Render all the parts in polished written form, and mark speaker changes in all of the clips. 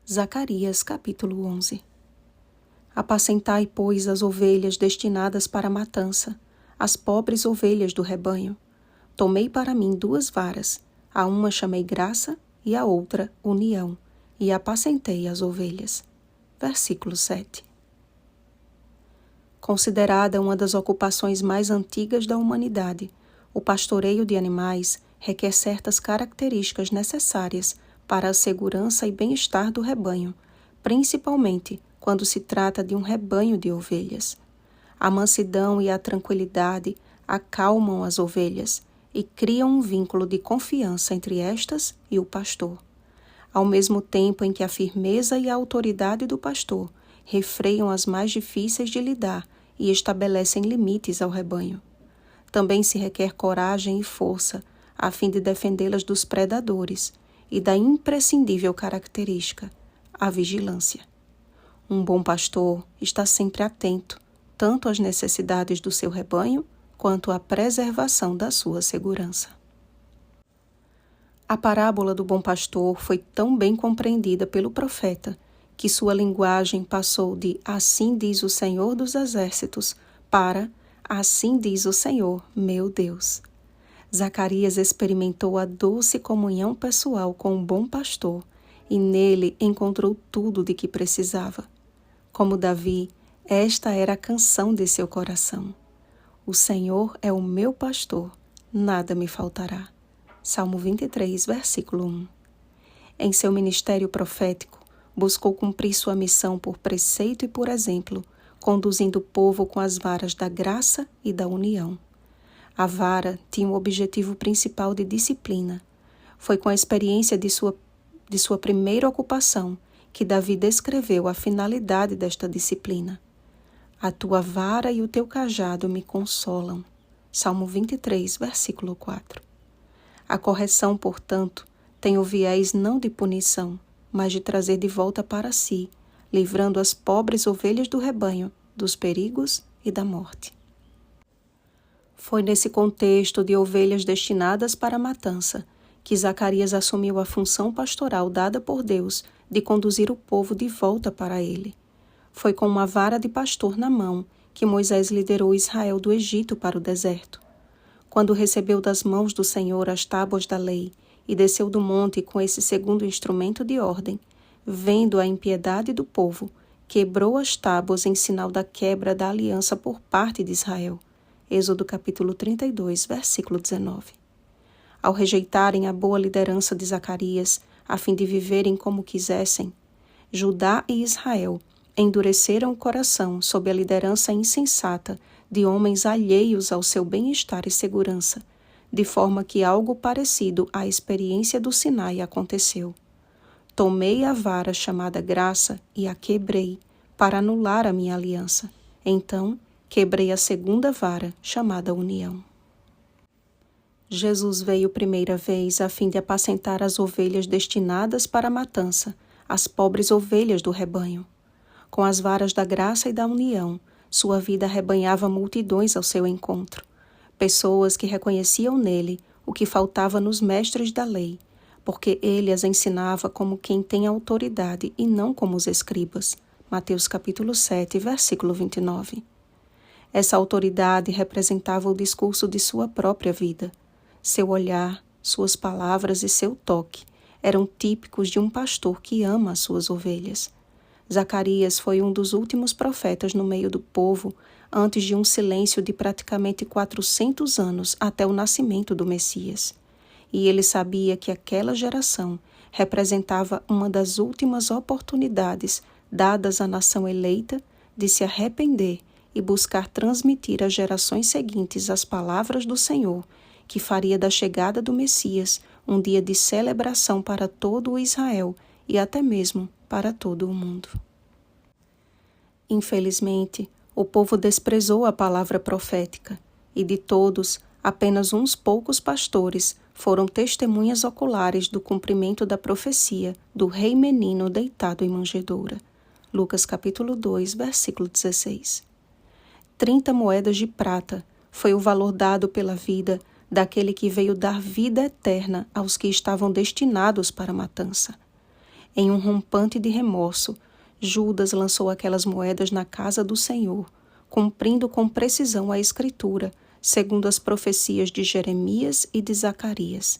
Speaker 1: Zacarias capítulo 11. Apacentai, pois, as ovelhas destinadas para a matança, as pobres ovelhas do rebanho. Tomei para mim 2 varas, a uma chamei graça e a outra união, e apacentei as ovelhas. Versículo 7. Considerada uma das ocupações mais antigas da humanidade, o pastoreio de animais requer certas características necessárias para a segurança e bem-estar do rebanho, principalmente quando se trata de um rebanho de ovelhas. A mansidão e a tranquilidade acalmam as ovelhas e criam um vínculo de confiança entre estas e o pastor, ao mesmo tempo em que a firmeza e a autoridade do pastor refreiam as mais difíceis de lidar e estabelecem limites ao rebanho. Também se requer coragem e força a fim de defendê-las dos predadores e da imprescindível característica, a vigilância. Um bom pastor está sempre atento, tanto às necessidades do seu rebanho, quanto à preservação da sua segurança. A parábola do bom pastor foi tão bem compreendida pelo profeta, que sua linguagem passou de "assim diz o Senhor dos Exércitos" para "assim diz o Senhor, meu Deus". Zacarias experimentou a doce comunhão pessoal com o bom pastor e nele encontrou tudo de que precisava. Como Davi, esta era a canção de seu coração. O Senhor é o meu pastor, nada me faltará. Salmo 23, versículo 1. Em seu ministério profético, buscou cumprir sua missão por preceito e por exemplo, conduzindo o povo com as varas da graça e da união. A vara tinha o objetivo principal de disciplina. Foi com a experiência de sua primeira ocupação que Davi descreveu a finalidade desta disciplina. A tua vara e o teu cajado me consolam. Salmo 23, versículo 4. A correção, portanto, tem o viés não de punição, mas de trazer de volta para si, livrando as pobres ovelhas do rebanho dos perigos e da morte. Foi nesse contexto de ovelhas destinadas para a matança que Zacarias assumiu a função pastoral dada por Deus de conduzir o povo de volta para ele. Foi com uma vara de pastor na mão que Moisés liderou Israel do Egito para o deserto. Quando recebeu das mãos do Senhor as tábuas da lei e desceu do monte com esse segundo instrumento de ordem, vendo a impiedade do povo, quebrou as tábuas em sinal da quebra da aliança por parte de Israel. Êxodo capítulo 32, versículo 19. Ao rejeitarem a boa liderança de Zacarias, a fim de viverem como quisessem, Judá e Israel endureceram o coração sob a liderança insensata de homens alheios ao seu bem-estar e segurança, de forma que algo parecido à experiência do Sinai aconteceu. Tomei a vara chamada graça e a quebrei, para anular a minha aliança. Então, quebrei a segunda vara, chamada união. Jesus veio primeira vez a fim de apacentar as ovelhas destinadas para a matança, as pobres ovelhas do rebanho. Com as varas da graça e da união, sua vida arrebanhava multidões ao seu encontro. Pessoas que reconheciam nele o que faltava nos mestres da lei, porque ele as ensinava como quem tem autoridade e não como os escribas. Mateus capítulo 7, versículo 29. Essa autoridade representava o discurso de sua própria vida. Seu olhar, suas palavras e seu toque eram típicos de um pastor que ama as suas ovelhas. Zacarias foi um dos últimos profetas no meio do povo antes de um silêncio de praticamente 400 anos até o nascimento do Messias. E ele sabia que aquela geração representava uma das últimas oportunidades dadas à nação eleita de se arrepender e buscar transmitir às gerações seguintes as palavras do Senhor, que faria da chegada do Messias um dia de celebração para todo o Israel e até mesmo para todo o mundo. Infelizmente, o povo desprezou a palavra profética, e de todos, apenas uns poucos pastores foram testemunhas oculares do cumprimento da profecia do rei menino deitado em manjedoura. Lucas capítulo 2, versículo 16. 30 moedas de prata foi o valor dado pela vida daquele que veio dar vida eterna aos que estavam destinados para a matança. Em um rompante de remorso, Judas lançou aquelas moedas na casa do Senhor, cumprindo com precisão a Escritura, segundo as profecias de Jeremias e de Zacarias.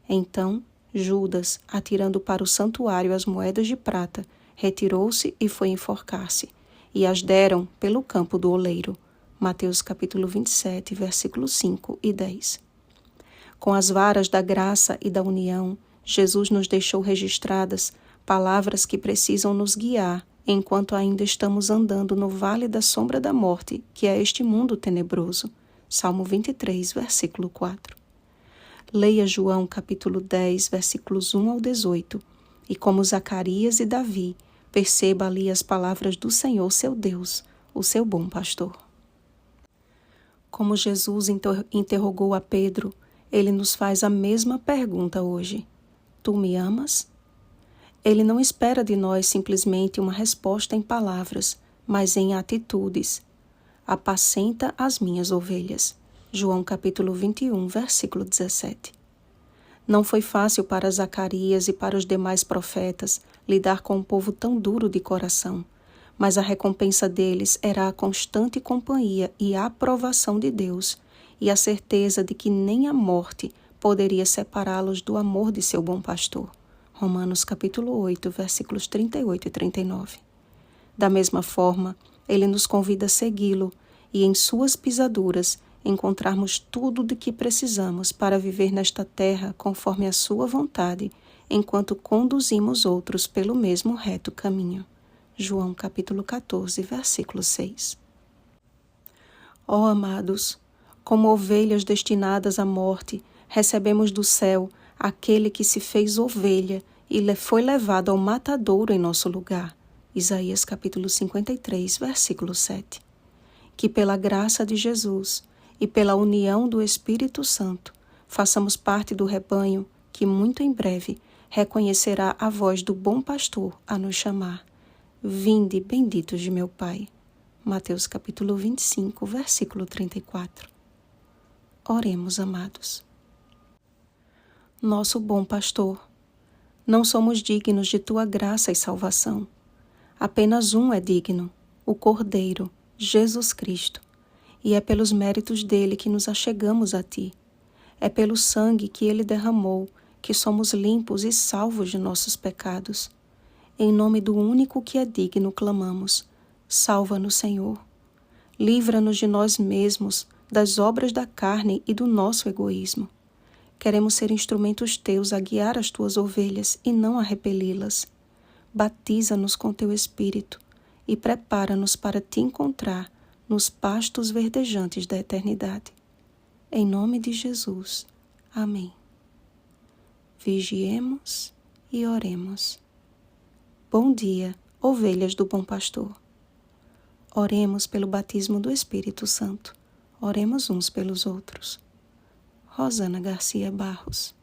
Speaker 1: Então, Judas, atirando para o santuário as moedas de prata, retirou-se e foi enforcar-se, e as deram pelo campo do oleiro. Mateus capítulo 27, versículos 5 e 10. Com as varas da graça e da união, Jesus nos deixou registradas palavras que precisam nos guiar enquanto ainda estamos andando no vale da sombra da morte, que é este mundo tenebroso. Salmo 23, versículo 4. Leia João capítulo 10, versículos 1 ao 18, e como Zacarias e Davi, perceba ali as palavras do Senhor seu Deus, o seu bom pastor. Como Jesus interrogou a Pedro, ele nos faz a mesma pergunta hoje. Tu me amas? Ele não espera de nós simplesmente uma resposta em palavras, mas em atitudes. Apacenta as minhas ovelhas. João capítulo 21, versículo 17. Não foi fácil para Zacarias e para os demais profetas lidar com um povo tão duro de coração, mas a recompensa deles era a constante companhia e a aprovação de Deus e a certeza de que nem a morte poderia separá-los do amor de seu bom pastor. Romanos capítulo 8, versículos 38 e 39. Da mesma forma, ele nos convida a segui-lo e em suas pisaduras encontrarmos tudo de que precisamos para viver nesta terra conforme a sua vontade, enquanto conduzimos outros pelo mesmo reto caminho. João capítulo 14, versículo 6. Ó amados, como ovelhas destinadas à morte, recebemos do céu aquele que se fez ovelha e foi levado ao matadouro em nosso lugar. Isaías capítulo 53, versículo 7. Que pela graça de Jesus e pela união do Espírito Santo, façamos parte do rebanho que muito em breve reconhecerá a voz do bom pastor a nos chamar. Vinde, benditos de meu Pai. Mateus capítulo 25, versículo 34. Oremos, amados. Nosso bom pastor, não somos dignos de tua graça e salvação. Apenas um é digno, o Cordeiro, Jesus Cristo, e é pelos méritos dele que nos achegamos a ti. É pelo sangue que ele derramou que somos limpos e salvos de nossos pecados. Em nome do único que é digno clamamos, salva-nos, Senhor. Livra-nos de nós mesmos, das obras da carne e do nosso egoísmo. Queremos ser instrumentos teus a guiar as tuas ovelhas e não a repeli-las. Batiza-nos com teu Espírito e prepara-nos para te encontrar nos pastos verdejantes da eternidade. Em nome de Jesus. Amém. Vigiemos e oremos. Bom dia, ovelhas do bom pastor. Oremos pelo batismo do Espírito Santo. Oremos uns pelos outros. Rosana Garcia Barros.